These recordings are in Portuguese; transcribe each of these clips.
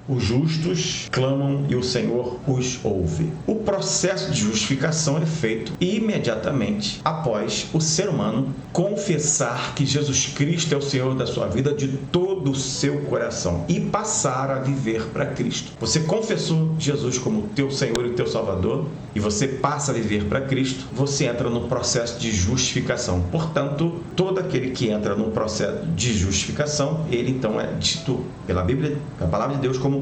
Os justos clamam e o Senhor os ouve. O processo de justificação é feito imediatamente após o ser humano confessar que Jesus Cristo é o Senhor da sua vida de todo o seu coração e passar a viver para Cristo. Você confessou Jesus como teu Senhor e teu Salvador e você passa a viver para Cristo, você entra no processo de justificação. Portanto, todo aquele que entra no processo de justificação, ele então é dito pela Bíblia, pela palavra de Deus, como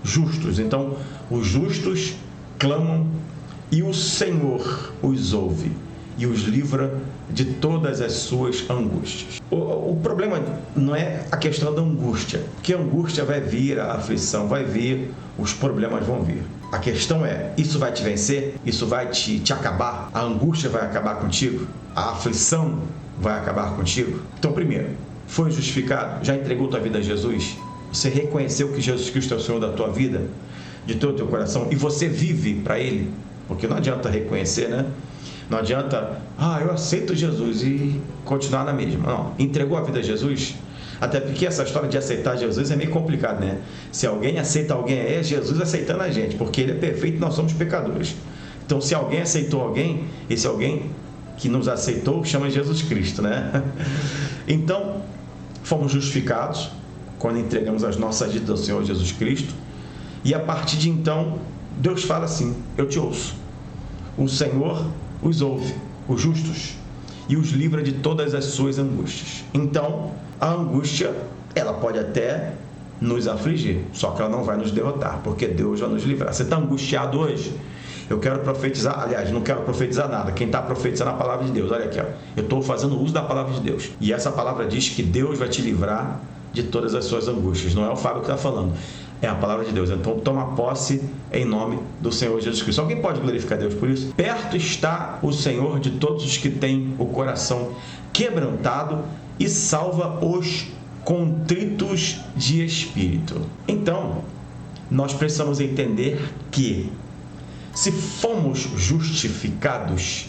justos. Então, os justos clamam e o Senhor os ouve e os livra de todas as suas angústias. O problema não é a questão da angústia, porque a angústia vai vir, a aflição vai vir, os problemas vão vir. A questão é, isso vai te vencer? Isso vai te acabar? A angústia vai acabar contigo? A aflição vai acabar contigo? Então, primeiro, foi justificado? Já entregou tua vida a Jesus? Você reconheceu que Jesus Cristo é o Senhor da tua vida, de todo o teu coração, e você vive para Ele? Porque não adianta reconhecer, né? Não adianta, eu aceito Jesus e continuar na mesma. Não, entregou a vida a Jesus? Até porque essa história de aceitar Jesus é meio complicado, né? Se alguém aceita alguém, é Jesus aceitando a gente, porque Ele é perfeito e nós somos pecadores. Então, se alguém aceitou alguém, esse alguém que nos aceitou chama Jesus Cristo, né? Então, fomos justificados quando entregamos as nossas vidas ao Senhor Jesus Cristo, e a partir de então, Deus fala assim: eu te ouço. O Senhor os ouve, os justos, e os livra de todas as suas angústias. Então, a angústia, ela pode até nos afligir, só que ela não vai nos derrotar, porque Deus vai nos livrar. Você está angustiado hoje? Eu quero profetizar, aliás, não quero profetizar nada. Quem está profetizando é a palavra de Deus. Olha aqui, eu estou fazendo uso da palavra de Deus, e essa palavra diz que Deus vai te livrar de todas as suas angústias. Não é o Fábio que está falando, é a palavra de Deus. Então toma posse em nome do Senhor Jesus Cristo. Alguém pode glorificar Deus por isso? Perto está o Senhor de todos os que têm o coração quebrantado e salva os contritos de espírito. Então, nós precisamos entender que se fomos justificados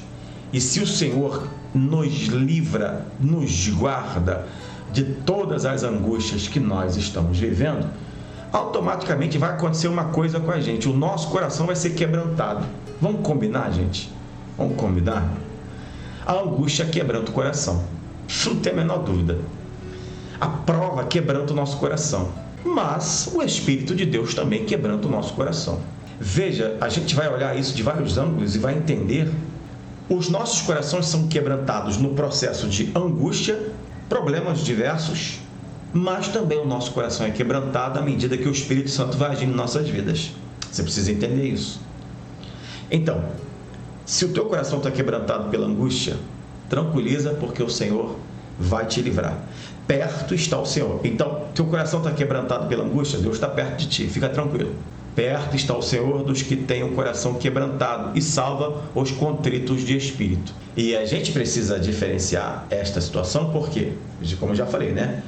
e se o Senhor nos livra, nos guarda de todas as angústias que nós estamos vivendo, automaticamente vai acontecer uma coisa com a gente: o nosso coração vai ser quebrantado. Vamos combinar, gente? Vamos combinar? A angústia quebranta o coração, isso não tem a menor dúvida. A prova quebranta o nosso coração, mas o Espírito de Deus também quebranta o nosso coração. Veja, a gente vai olhar isso de vários ângulos e vai entender. Os nossos corações são quebrantados no processo de angústia, problemas diversos, mas também o nosso coração é quebrantado à medida que o Espírito Santo vai agindo em nossas vidas. Você precisa entender isso. Então, se o teu coração está quebrantado pela angústia, tranquiliza, porque o Senhor vai te livrar. Perto está o Senhor. Então, teu coração está quebrantado pela angústia, Deus está perto de ti, fica tranquilo. Perto está o Senhor dos que têm o coração quebrantado e salva os contritos de espírito. E a gente precisa diferenciar esta situação porque, como eu já falei, né?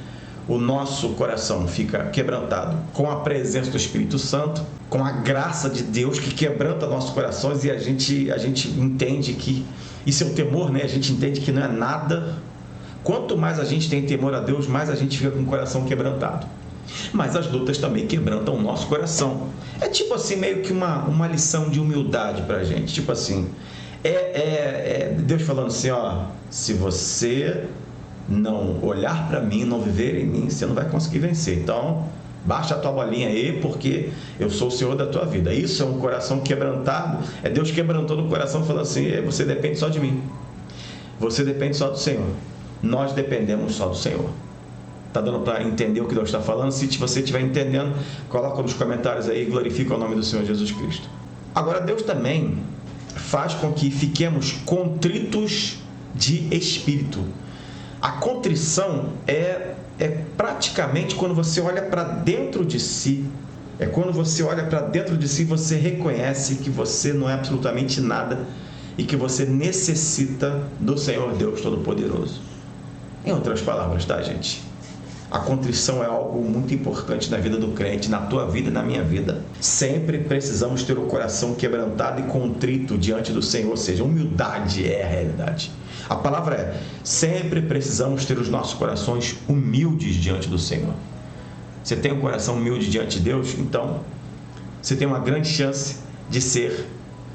O nosso coração fica quebrantado com a presença do Espírito Santo, com a graça de Deus que quebranta nossos corações, e a gente entende que isso é o temor, né? A gente entende que não é nada. Quanto mais a gente tem temor a Deus, mais a gente fica com o coração quebrantado. Mas as lutas também quebrantam o nosso coração. É tipo assim, meio que uma lição de humildade pra gente. Tipo assim, Deus falando assim, se você não olhar para mim, não viver em mim, você não vai conseguir vencer. Então, baixa a tua bolinha aí, porque eu sou o Senhor da tua vida. Isso é um coração quebrantado. É Deus quebrantando o coração, falando assim: você depende só de mim. Você depende só do Senhor. Nós dependemos só do Senhor. Está dando para entender o que Deus está falando? Se você estiver entendendo, coloca nos comentários aí e glorifica o nome do Senhor Jesus Cristo. Agora, Deus também faz com que fiquemos contritos de espírito. A contrição é praticamente quando você olha para dentro de si. É quando você olha para dentro de si, você reconhece que você não é absolutamente nada e que você necessita do Senhor Deus Todo-Poderoso. Em outras palavras, tá, gente? A contrição é algo muito importante na vida do crente, na tua vida e na minha vida. Sempre precisamos ter o coração quebrantado e contrito diante do Senhor, ou seja, humildade é a realidade. A palavra sempre precisamos ter os nossos corações humildes diante do Senhor. você tem um coração humilde diante de Deus, então você tem uma grande chance de ser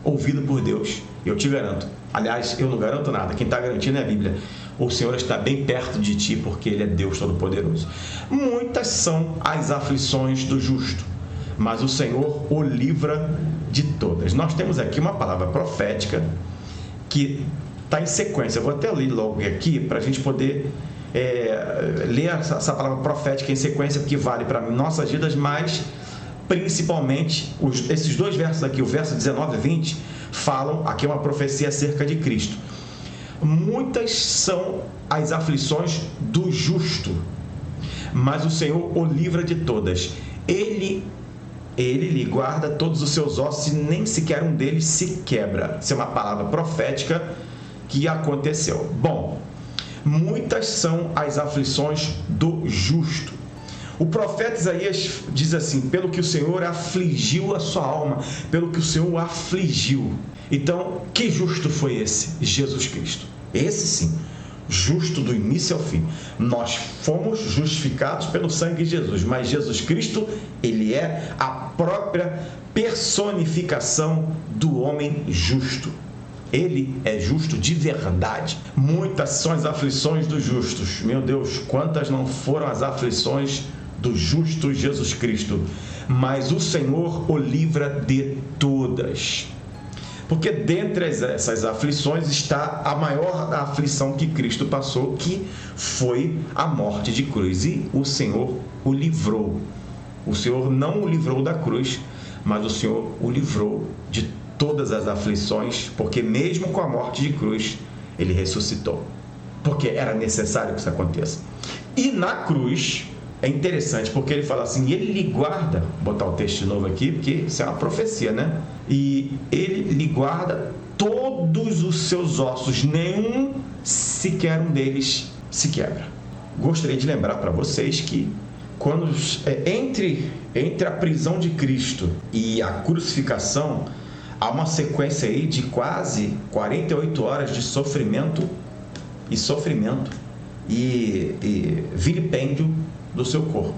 ouvido por Deus. Eu te garanto. Aliás, eu não garanto nada. Quem está garantindo é a Bíblia. O Senhor está bem perto de ti, porque Ele é Deus Todo-Poderoso. Muitas são as aflições do justo, mas o Senhor o livra de todas. Nós temos aqui uma palavra profética que está em sequência. Eu vou até ler logo aqui para a gente poder ler essa palavra profética em sequência, porque vale para nossas vidas, mas principalmente esses dois versos aqui, o verso 19 e 20, falam, aqui é uma profecia acerca de Cristo. Muitas são as aflições do justo, mas o Senhor o livra de todas. Ele lhe guarda todos os seus ossos e nem sequer um deles se quebra. Isso é uma palavra profética que aconteceu. Bom, muitas são as aflições do justo. O profeta Isaías diz assim: pelo que o Senhor afligiu a sua alma, pelo que o Senhor afligiu. Então, que justo foi esse? Jesus Cristo. Esse sim, justo do início ao fim. Nós fomos justificados pelo sangue de Jesus, mas Jesus Cristo, Ele é a própria personificação do homem justo. Ele é justo de verdade. Muitas são as aflições dos justos. Meu Deus, quantas não foram as aflições do justo Jesus Cristo? Mas o Senhor o livra de todas. Porque dentre essas aflições está a maior aflição que Cristo passou, que foi a morte de cruz. E o Senhor o livrou. O Senhor não o livrou da cruz, mas o Senhor o livrou de todas as aflições, porque mesmo com a morte de cruz, Ele ressuscitou. Porque era necessário que isso aconteça. E na cruz, é interessante, porque Ele fala assim, Ele lhe guarda, vou botar o texto de novo aqui, porque isso é uma profecia, né? E Ele lhe guarda todos os seus ossos, nenhum sequer um deles se quebra. Gostaria de lembrar para vocês que quando entre a prisão de Cristo e a crucificação, há uma sequência aí de quase 48 horas de sofrimento e vilipêndio do seu corpo.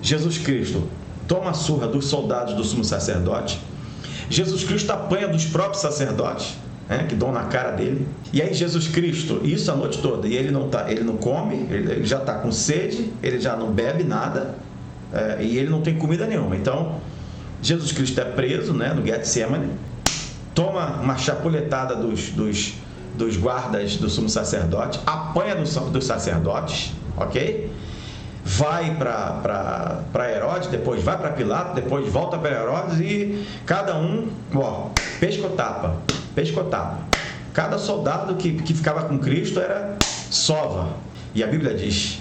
Jesus Cristo toma a surra dos soldados do sumo sacerdote. Jesus Cristo apanha dos próprios sacerdotes, que dão na cara dele. E aí Jesus Cristo, isso a noite toda, e ele não come, ele já está com sede, ele já não bebe nada, e ele não tem comida nenhuma. Então Jesus Cristo é preso, no Getsemane, toma uma chapuletada dos guardas do sumo sacerdote, apanha dos sacerdotes, ok? Vai para Herodes, depois vai para Pilato, depois volta para Herodes e cada um, pescotapa. Cada soldado que ficava com Cristo era sova. E a Bíblia diz,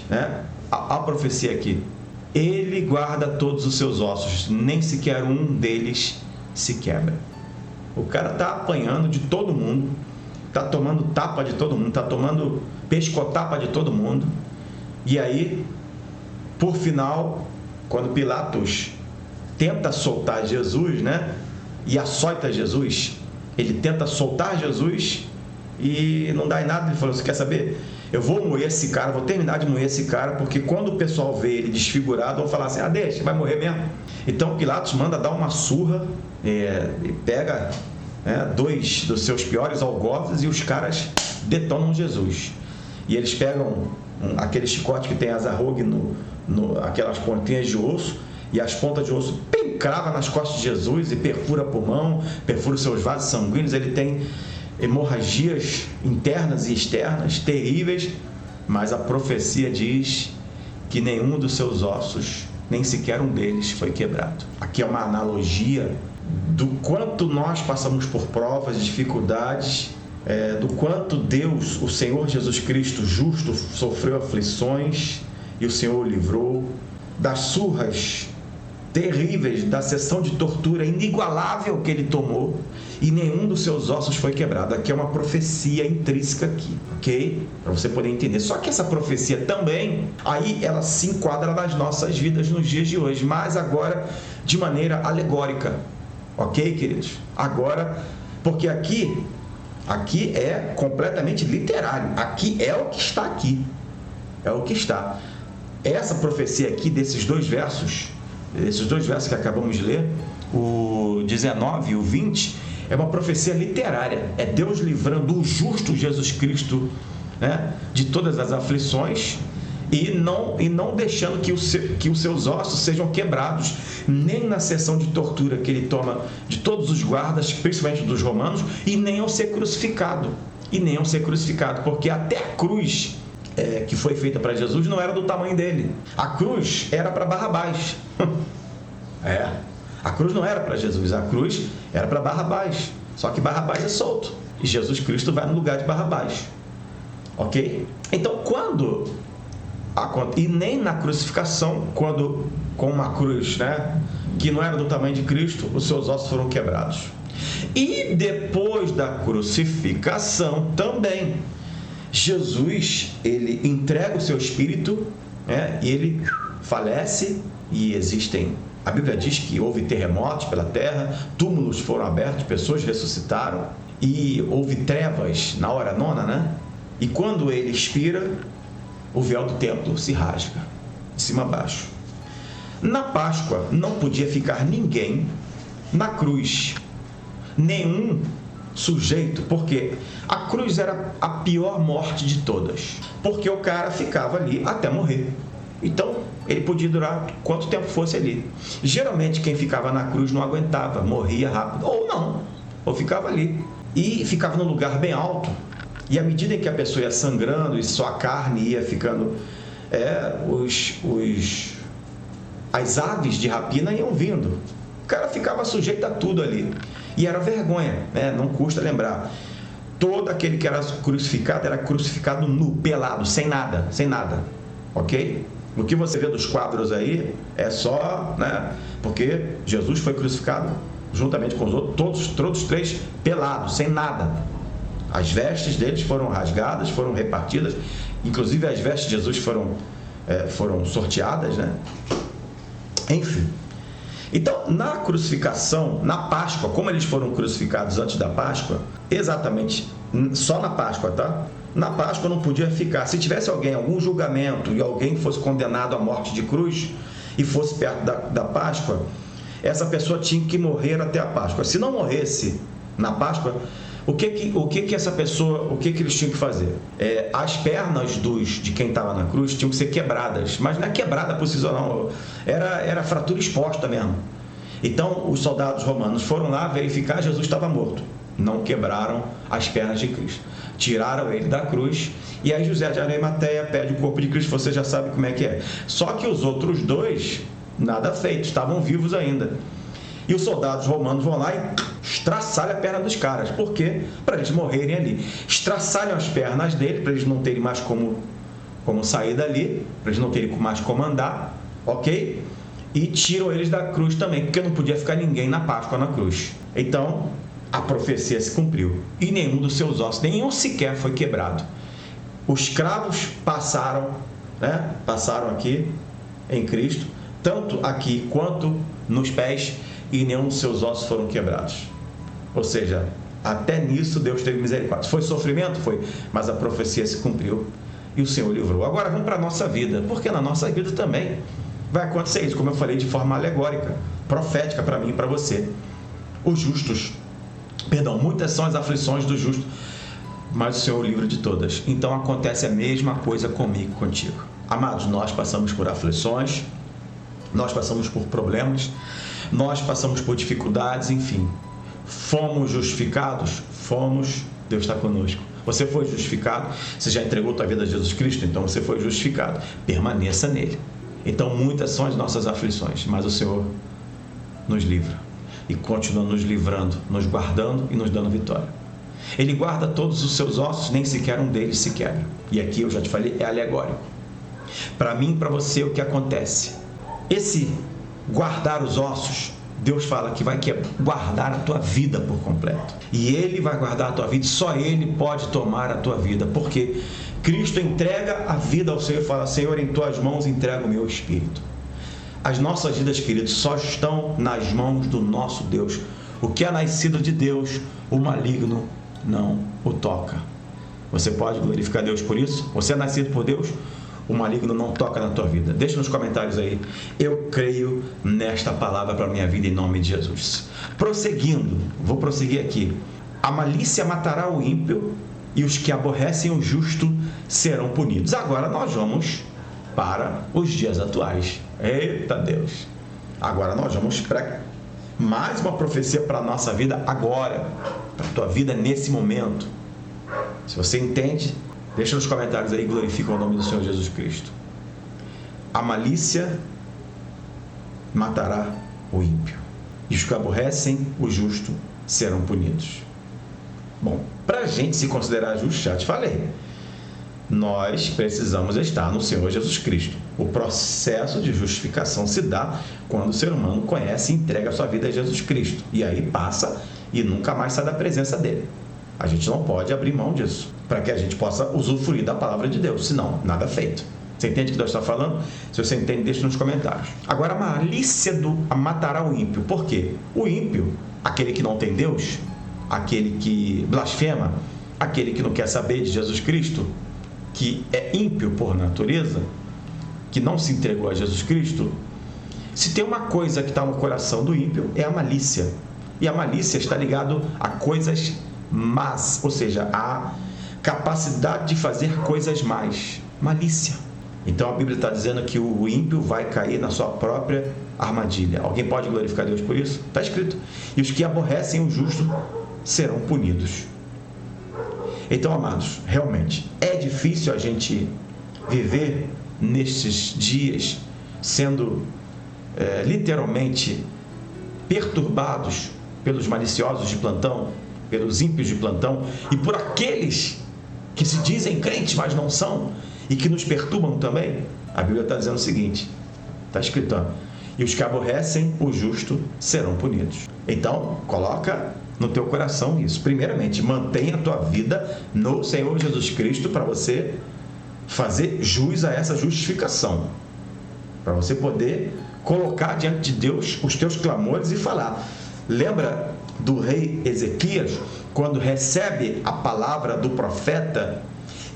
a profecia aqui, Ele guarda todos os seus ossos, nem sequer um deles se quebra. O cara está apanhando de todo mundo, está tomando tapa de todo mundo, está tomando pescotapa de todo mundo. E aí, por final, quando Pilatos tenta soltar Jesus, e açoita Jesus, ele tenta soltar Jesus e não dá em nada. Ele falou, você quer saber? Eu vou moer esse cara, vou terminar de moer esse cara, porque quando o pessoal vê ele desfigurado, vão falar assim, deixa, vai morrer mesmo. Então Pilatos manda dar uma surra, e pega dois dos seus piores algozes e os caras detonam Jesus. E eles pegam aquele chicote que tem as arrogue aquelas pontinhas de osso, e as pontas de osso crava nas costas de Jesus e perfura pulmão, perfura os seus vasos sanguíneos. Ele tem hemorragias internas e externas terríveis, mas a profecia diz que nenhum dos seus ossos, nem sequer um deles, foi quebrado. Aqui é uma analogia do quanto nós passamos por provas, dificuldades, do quanto Deus, o Senhor Jesus Cristo justo, sofreu aflições e o Senhor o livrou das surras terríveis, da sessão de tortura inigualável que ele tomou, e nenhum dos seus ossos foi quebrado. Aqui é uma profecia intrínseca aqui, ok? Para você poder entender. Só que essa profecia também, aí ela se enquadra nas nossas vidas nos dias de hoje, mas agora de maneira alegórica, ok, queridos? Agora, porque aqui é completamente literário. Aqui é o que está aqui. É o que está. essa profecia aqui, desses dois versos que acabamos de ler, o 19 e o 20, é uma profecia literária. É Deus livrando o justo Jesus Cristo, né, de todas as aflições e não deixando que os seus ossos sejam quebrados, nem na sessão de tortura que ele toma de todos os guardas, principalmente dos romanos, e nem ao ser crucificado. Porque até a cruz que foi feita para Jesus não era do tamanho dele. A cruz era para Barrabás. A cruz não era para Jesus, a cruz era para Barrabás. Só que Barrabás é solto e Jesus Cristo vai no lugar de Barrabás. Ok? Então, e nem na crucificação, quando com uma cruz, né, que não era do tamanho de Cristo, os seus ossos foram quebrados. E depois da crucificação também, Jesus, ele entrega o seu espírito, né, e ele falece, e a Bíblia diz que houve terremotos pela terra, túmulos foram abertos, pessoas ressuscitaram, e houve trevas na hora nona, né? E quando ele expira, o véu do templo se rasga, de cima a baixo. Na Páscoa não podia ficar ninguém na cruz, nenhum sujeito, porque a cruz era a pior morte de todas, porque o cara ficava ali até morrer. Então, ele podia durar quanto tempo fosse ali. Geralmente, quem ficava na cruz não aguentava, morria rápido, ou não, ou ficava ali. E ficava num lugar bem alto, e à medida em que a pessoa ia sangrando e sua carne ia ficando, as aves de rapina iam vindo. O cara ficava sujeito a tudo ali. E era vergonha, né? Não custa lembrar. Todo aquele que era crucificado nu, pelado, sem nada, ok? O que você vê dos quadros aí é só, né? Porque Jesus foi crucificado juntamente com os outros, todos três pelados, sem nada. As vestes deles foram rasgadas, foram repartidas, inclusive as vestes de Jesus foram sorteadas, né? Enfim. Então, na crucificação, na Páscoa, como eles foram crucificados antes da Páscoa, exatamente, só na Páscoa, tá? Na Páscoa não podia ficar. Se tivesse algum julgamento e alguém fosse condenado à morte de cruz e fosse perto da Páscoa, essa pessoa tinha que morrer até a Páscoa. Se não morresse na Páscoa, o que eles tinham que fazer? As pernas de quem estava na cruz tinham que ser quebradas, mas não é quebrada por si só, não. Era fratura exposta mesmo. Então, os soldados romanos foram lá verificar, Jesus estava morto. Não quebraram as pernas de Cristo. Tiraram ele da cruz, e aí José de Arimateia pede o corpo de Cristo, você já sabe como é que é. Só que os outros dois, nada feito, estavam vivos ainda. E os soldados romanos vão lá e estraçalham a perna dos caras. Por quê? Para eles morrerem ali. Estraçalham as pernas dele, para eles não terem mais como sair dali, para eles não terem mais como andar, ok? E tiram eles da cruz também, porque não podia ficar ninguém na Páscoa na cruz. Então, a profecia se cumpriu. E nenhum dos seus ossos, nenhum sequer foi quebrado. Os cravos passaram, né? Passaram aqui em Cristo, tanto aqui quanto nos pés, e nenhum dos seus ossos foram quebrados. Ou seja, até nisso Deus teve misericórdia. Foi sofrimento? Foi, mas a profecia se cumpriu e o Senhor livrou. Agora vamos para a nossa vida, porque na nossa vida também vai acontecer isso, como eu falei, de forma alegórica, profética para mim e para você. Muitas são as aflições do justo, mas o Senhor o livra de todas. Então acontece a mesma coisa comigo, contigo. Amados, nós passamos por aflições, nós passamos por problemas, nós passamos por dificuldades, enfim. Fomos justificados? Fomos, Deus está conosco. Você foi justificado? Você já entregou tua vida a Jesus Cristo? Então você foi justificado. Permaneça nele. Então muitas são as nossas aflições, mas o Senhor nos livra. E continua nos livrando, nos guardando e nos dando vitória. Ele guarda todos os seus ossos, nem sequer um deles se quebra. E aqui eu já te falei, é alegórico. Para mim e para você, o que acontece? Esse guardar os ossos, Deus fala que vai guardar a tua vida por completo. E Ele vai guardar a tua vida, só Ele pode tomar a tua vida. Porque Cristo entrega a vida ao Senhor e fala, Senhor, em tuas mãos entrego o meu espírito. As nossas vidas, queridos, só estão nas mãos do nosso Deus. O que é nascido de Deus, o maligno não o toca. Você pode glorificar Deus por isso? Você é nascido por Deus? o maligno não toca na tua vida. Deixa nos comentários aí. Eu creio nesta palavra para a minha vida em nome de Jesus. Prosseguindo, vou prosseguir aqui. A malícia matará o ímpio e os que aborrecem o justo serão punidos. Agora nós vamos para os dias atuais. Eita Deus! Agora nós vamos para mais uma profecia para a nossa vida agora, para a tua vida nesse momento. Se você entende, deixa nos comentários aí, glorifica o nome do Senhor Jesus Cristo. A malícia matará o ímpio e os que aborrecem o justo serão punidos. Bom, para a gente se considerar justo, já te falei, nós precisamos estar no Senhor Jesus Cristo. O processo de justificação se dá quando o ser humano conhece e entrega a sua vida a Jesus Cristo. E aí passa e nunca mais sai da presença dele. A gente não pode abrir mão disso, para que a gente possa usufruir da palavra de Deus, senão nada feito. Você entende o que Deus está falando? Se você entende, deixa nos comentários. Agora, a malícia matará o ímpio. Por quê? O ímpio, aquele que não tem Deus, aquele que blasfema, aquele que não quer saber de Jesus Cristo, que é ímpio por natureza, que não se entregou a Jesus Cristo, se tem uma coisa que está no coração do ímpio, é a malícia. E a malícia está ligada a coisas más, ou seja, a capacidade de fazer coisas más. Malícia. Então a Bíblia está dizendo que o ímpio vai cair na sua própria armadilha. Alguém pode glorificar Deus por isso? Está escrito. E os que aborrecem o justo serão punidos. Então, amados, realmente é difícil a gente viver nestes dias sendo literalmente perturbados pelos maliciosos de plantão, pelos ímpios de plantão e por aqueles que se dizem crentes, mas não são, e que nos perturbam também. A Bíblia está dizendo o seguinte, está escrito, e os que aborrecem o justo serão punidos. Então, coloca no teu coração isso. Primeiramente, mantenha a tua vida no Senhor Jesus Cristo para você fazer jus a essa justificação, para você poder colocar diante de Deus os teus clamores e falar. Lembra do rei Ezequias, quando recebe a palavra do profeta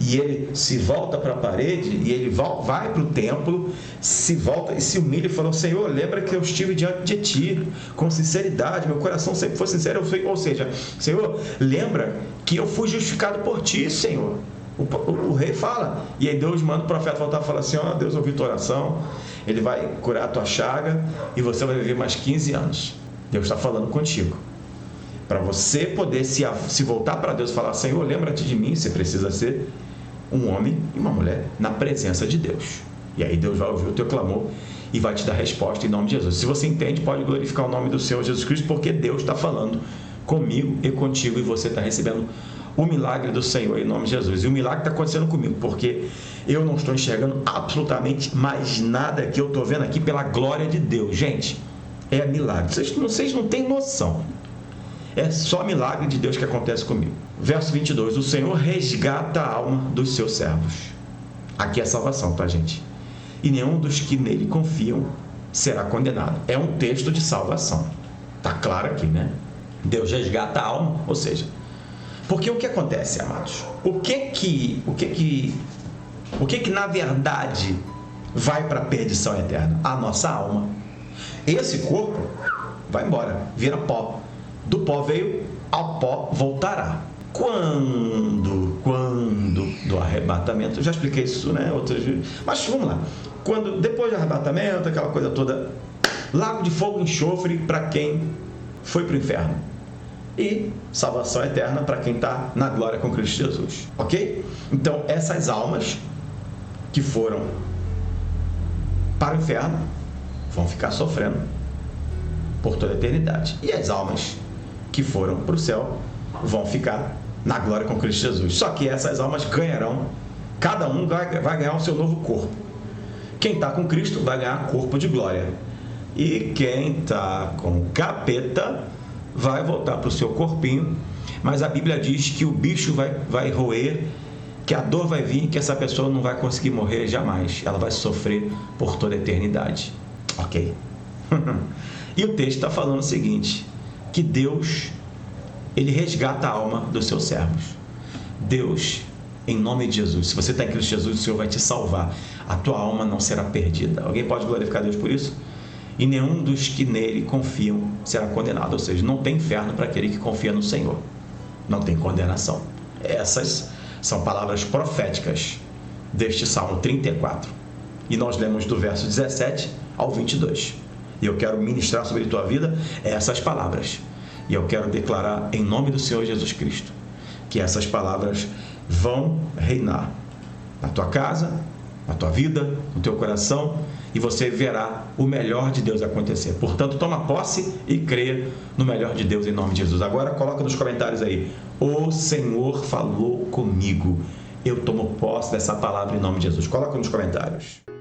e ele se volta para a parede e ele vai para o templo, se volta e se humilha e falou: Senhor, lembra que eu estive diante de ti com sinceridade, meu coração sempre foi sincero, ou seja, Senhor, lembra que eu fui justificado por ti, Senhor. O rei fala, e aí Deus manda o profeta voltar e falar assim: ó, Deus ouviu tua oração, ele vai curar a tua chaga e você vai viver mais 15 anos. Deus está falando contigo. Para você poder se voltar para Deus e falar: Senhor, lembra-te de mim, você precisa ser um homem e uma mulher na presença de Deus. E aí Deus vai ouvir o teu clamor e vai te dar resposta em nome de Jesus. Se você entende, pode glorificar o nome do Senhor Jesus Cristo, porque Deus está falando comigo e contigo, e você está recebendo o milagre do Senhor em nome de Jesus. E o milagre está acontecendo comigo, porque eu não estou enxergando absolutamente mais nada que eu estou vendo aqui pela glória de Deus. Gente, é milagre. Vocês não têm noção. É só milagre de Deus que acontece comigo. Verso 22. O Senhor resgata a alma dos seus servos. Aqui é salvação, tá, gente? E nenhum dos que nele confiam será condenado. É um texto de salvação. Tá claro aqui, né? Deus resgata a alma, ou seja, porque o que acontece, amados? O que na verdade vai para a perdição eterna? A nossa alma. Esse corpo vai embora, vira pó. Do pó veio, ao pó voltará. Quando do arrebatamento, eu já expliquei isso, né? Outras vezes, mas vamos lá. Depois do arrebatamento, aquela coisa toda, lago de fogo e enxofre para quem foi para o inferno. E salvação eterna para quem está na glória com Cristo Jesus. Ok? Então, essas almas que foram para o inferno vão ficar sofrendo por toda a eternidade. E as almas que foram para o céu vão ficar na glória com Cristo Jesus. Só que essas almas ganharão, cada um vai ganhar o seu novo corpo. Quem está com Cristo vai ganhar corpo de glória. E quem está com o capeta vai voltar para o seu corpinho. Mas a Bíblia diz que o bicho vai roer, que a dor vai vir, que essa pessoa não vai conseguir morrer jamais. Ela vai sofrer por toda a eternidade. Ok? E o texto está falando o seguinte, que Deus, ele resgata a alma dos seus servos. Deus, em nome de Jesus, se você está em Cristo Jesus, o Senhor vai te salvar. a tua alma não será perdida. Alguém pode glorificar Deus por isso? E nenhum dos que nele confiam será condenado. Ou seja, não tem inferno para aquele que confia no Senhor. Não tem condenação. Essas são palavras proféticas deste Salmo 34. E nós lemos do verso 17 ao 22. E eu quero ministrar sobre a tua vida essas palavras. E eu quero declarar em nome do Senhor Jesus Cristo que essas palavras vão reinar na tua casa, na tua vida, no teu coração, e você verá o melhor de Deus acontecer. Portanto, toma posse e creia no melhor de Deus em nome de Jesus. Agora coloca nos comentários aí: o Senhor falou comigo. Eu tomo posse dessa palavra em nome de Jesus. Coloca nos comentários.